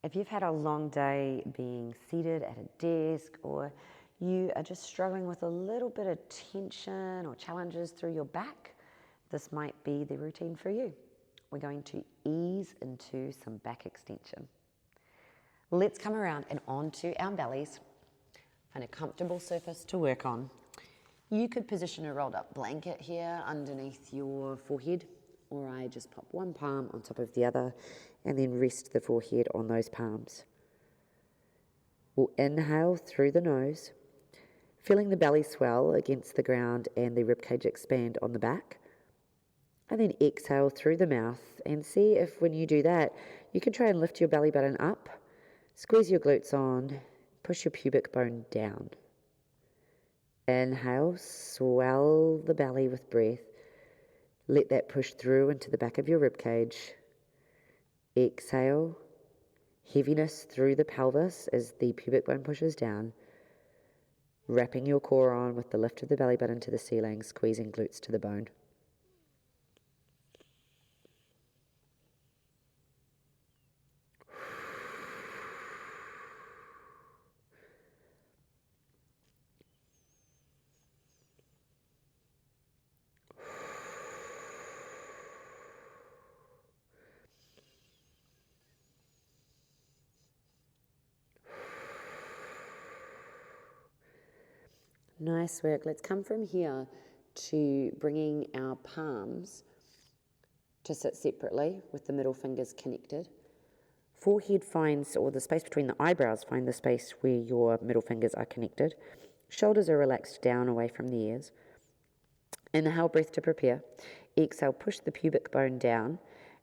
If you've had a long day being seated at a desk, or you are just struggling with a little bit of tension or challenges through your back, this might be the routine for you. We're going to ease into some back extension. Let's come around and onto our bellies. Find a comfortable surface to work on. You could position a rolled up blanket here underneath your forehead, or I just pop one palm on top of the other and then rest the forehead on those palms. We'll inhale through the nose, feeling the belly swell against the ground and the ribcage expand on the back. And then exhale through the mouth, and see if when you do that, you can try and lift your belly button up, squeeze your glutes on, push your pubic bone down. Inhale, swell the belly with breath. Let that push through into the back of your ribcage. Exhale, heaviness through the pelvis as the pubic bone pushes down. Wrapping your core on with the lift of the belly button to the ceiling, squeezing glutes to the bone. Nice work. Let's come from here to bringing our palms to sit separately with the middle fingers connected. Forehead finds, or the space between the eyebrows, find the space where your middle fingers are connected. Shoulders are relaxed down away from the ears. Inhale, breath to prepare. Exhale, push the pubic bone down.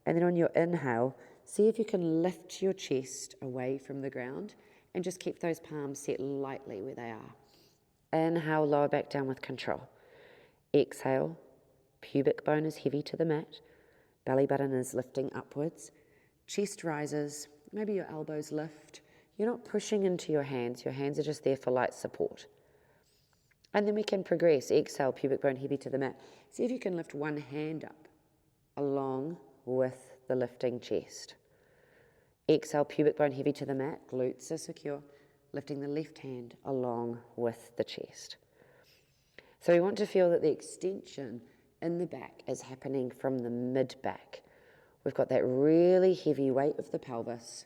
And then on your inhale, see if you can lift your chest away from the ground and just keep those palms set lightly where they are. Inhale, lower back down with control. Exhale, pubic bone is heavy to the mat. Belly button is lifting upwards. Chest rises, maybe your elbows lift. You're not pushing into your hands are just there for light support. And then we can progress. Exhale, pubic bone heavy to the mat. See if you can lift one hand up along with the lifting chest. Exhale, pubic bone heavy to the mat, glutes are secure. Lifting the left hand along with the chest. So we want to feel that the extension in the back is happening from the mid-back. We've got that really heavy weight of the pelvis,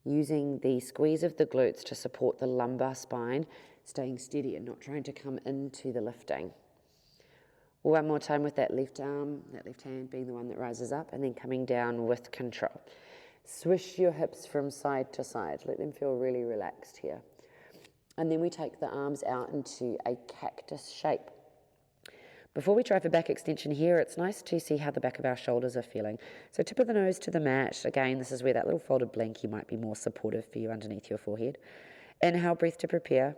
using the squeeze of the glutes to support the lumbar spine, staying steady and not trying to come into the lifting. One more time with that left arm, that left hand being the one that rises up, and then coming down with control. Swish your hips from side to side. Let them feel really relaxed here. And then we take the arms out into a cactus shape. Before we try for back extension here, it's nice to see how the back of our shoulders are feeling. So tip of the nose to the mat. Again, this is where that little folded blankie might be more supportive for you underneath your forehead. Inhale, breath to prepare.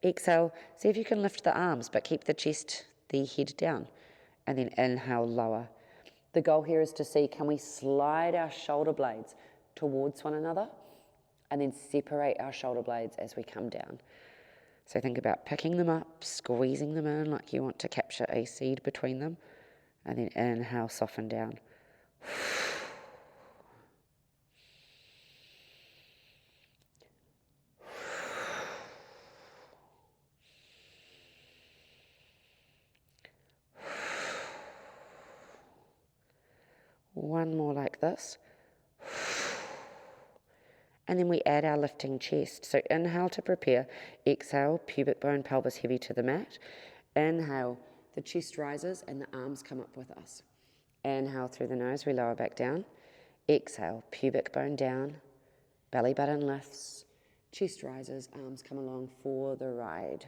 Exhale, see if you can lift the arms, but keep the chest, the head down. And then inhale, lower. The goal here is to see, can we slide our shoulder blades towards one another and then separate our shoulder blades as we come down. So think about picking them up, squeezing them in like you want to capture a seed between them, and then inhale, soften down. One more like this. And then we add our lifting chest. So inhale to prepare. Exhale, pubic bone, pelvis heavy to the mat. Inhale, the chest rises and the arms come up with us. Inhale through the nose, we lower back down. Exhale, pubic bone down, belly button lifts, chest rises, arms come along for the ride.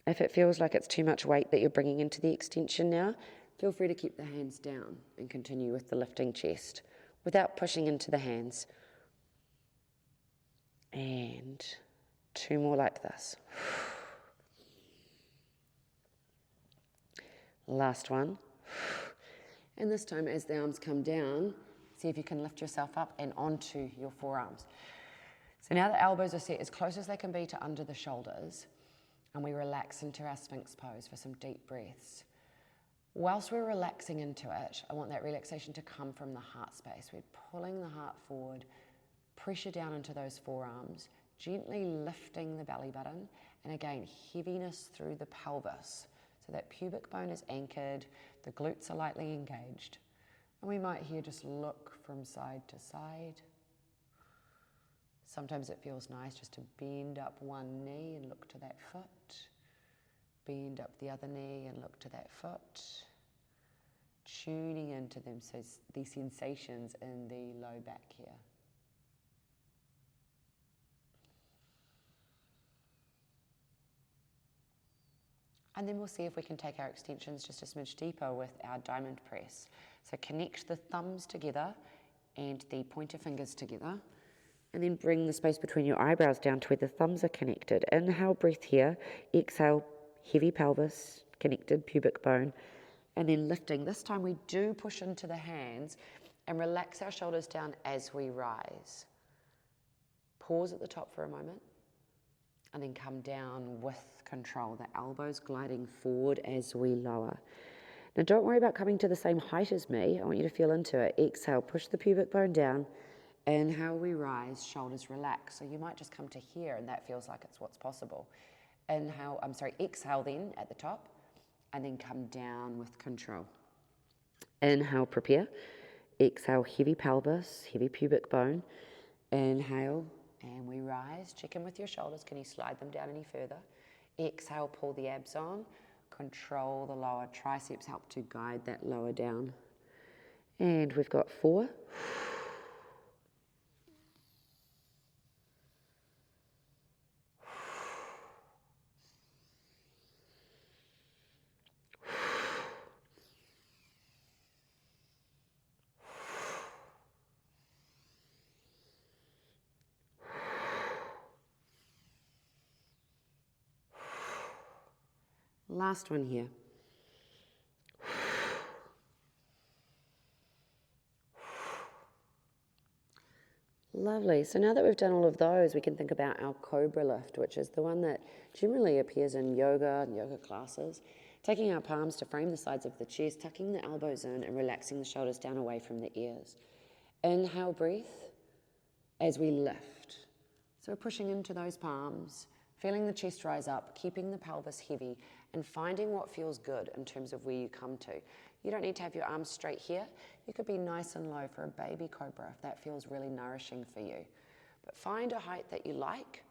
If it feels like it's too much weight that you're bringing into the extension now, feel free to keep the hands down and continue with the lifting chest without pushing into the hands. And two more like this. Last one. And this time as the arms come down, see if you can lift yourself up and onto your forearms. So now the elbows are set as close as they can be to under the shoulders, and we relax into our Sphinx pose for some deep breaths. Whilst we're relaxing into it, I want that relaxation to come from the heart space. We're pulling the heart forward, pressure down into those forearms, gently lifting the belly button, and again, heaviness through the pelvis. So that pubic bone is anchored, the glutes are lightly engaged. And we might here just look from side to side. Sometimes it feels nice just to bend up one knee and look to that foot. Bend up the other knee and look to that foot. Tuning into them, so these sensations in the low back here. And then we'll see if we can take our extensions just a smidge deeper with our diamond press. So connect the thumbs together and the pointer fingers together. And then bring the space between your eyebrows down to where the thumbs are connected. Inhale, breath here. Exhale, heavy pelvis, connected pubic bone. And then lifting. This time we do push into the hands and relax our shoulders down as we rise. Pause at the top for a moment. And then come down with control, the elbows gliding forward as we lower. Now don't worry about coming to the same height as me. I want you to feel into it. Exhale, push the pubic bone down. Inhale, we rise, shoulders relax. So you might just come to here and that feels like it's what's possible. Exhale then at the top and then come down with control. Inhale, prepare. Exhale, heavy pelvis, heavy pubic bone. Inhale, and we rise. Check in with your shoulders. Can you slide them down any further? Exhale, pull the abs on. Control the lower. Triceps help to guide that lower down. And we've got 4. Last one here. Lovely. So now that we've done all of those, we can think about our cobra lift, which is the one that generally appears in yoga and yoga classes. Taking our palms to frame the sides of the chest, tucking the elbows in and relaxing the shoulders down away from the ears. Inhale, breath as we lift. So we're pushing into those palms, feeling the chest rise up, keeping the pelvis heavy, and finding what feels good in terms of where you come to. You don't need to have your arms straight here. You could be nice and low for a baby cobra if that feels really nourishing for you. But find a height that you like,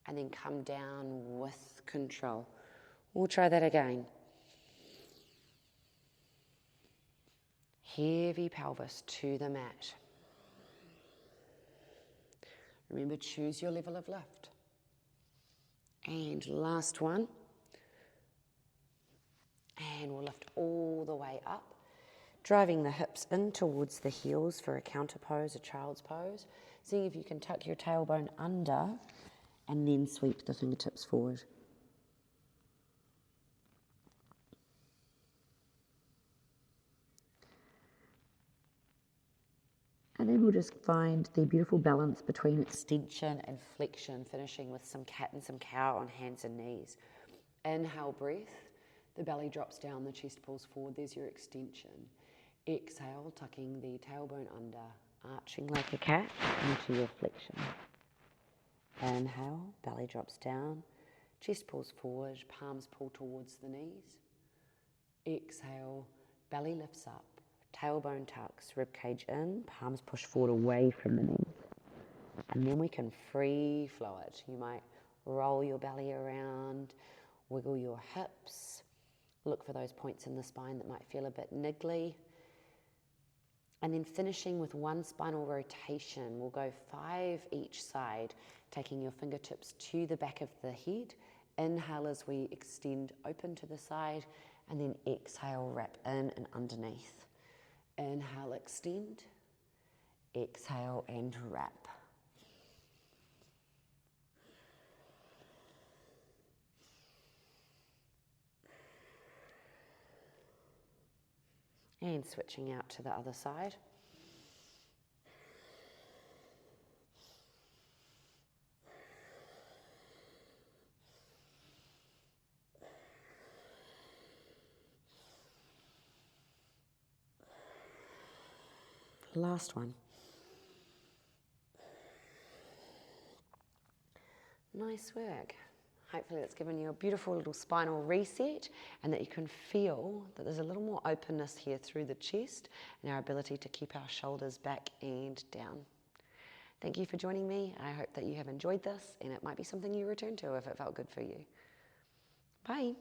and then come down with control. We'll try that again. Heavy pelvis to the mat. Remember, choose your level of lift. And last one. And we'll lift all the way up, driving the hips in towards the heels for a counter pose, a child's pose. Seeing if you can tuck your tailbone under and then sweep the fingertips forward. And then we'll just find the beautiful balance between extension and flexion, finishing with some cat and some cow on hands and knees. Inhale, breath. The belly drops down, the chest pulls forward. There's your extension. Exhale, tucking the tailbone under, arching like a cat into your flexion. Inhale, belly drops down, chest pulls forward, palms pull towards the knees. Exhale, belly lifts up, tailbone tucks, ribcage in, palms push forward away from the knees. And then we can free flow it. You might roll your belly around, wiggle your hips, look for those points in the spine that might feel a bit niggly. And then finishing with one spinal rotation. We'll go 5 each side, taking your fingertips to the back of the head. Inhale as we extend open to the side, and then exhale, wrap in and underneath. Inhale, extend. Exhale and wrap. And switching out to the other side. Last one. Nice work. Hopefully that's given you a beautiful little spinal reset and that you can feel that there's a little more openness here through the chest and our ability to keep our shoulders back and down. Thank you for joining me. I hope that you have enjoyed this and it might be something you return to if it felt good for you. Bye.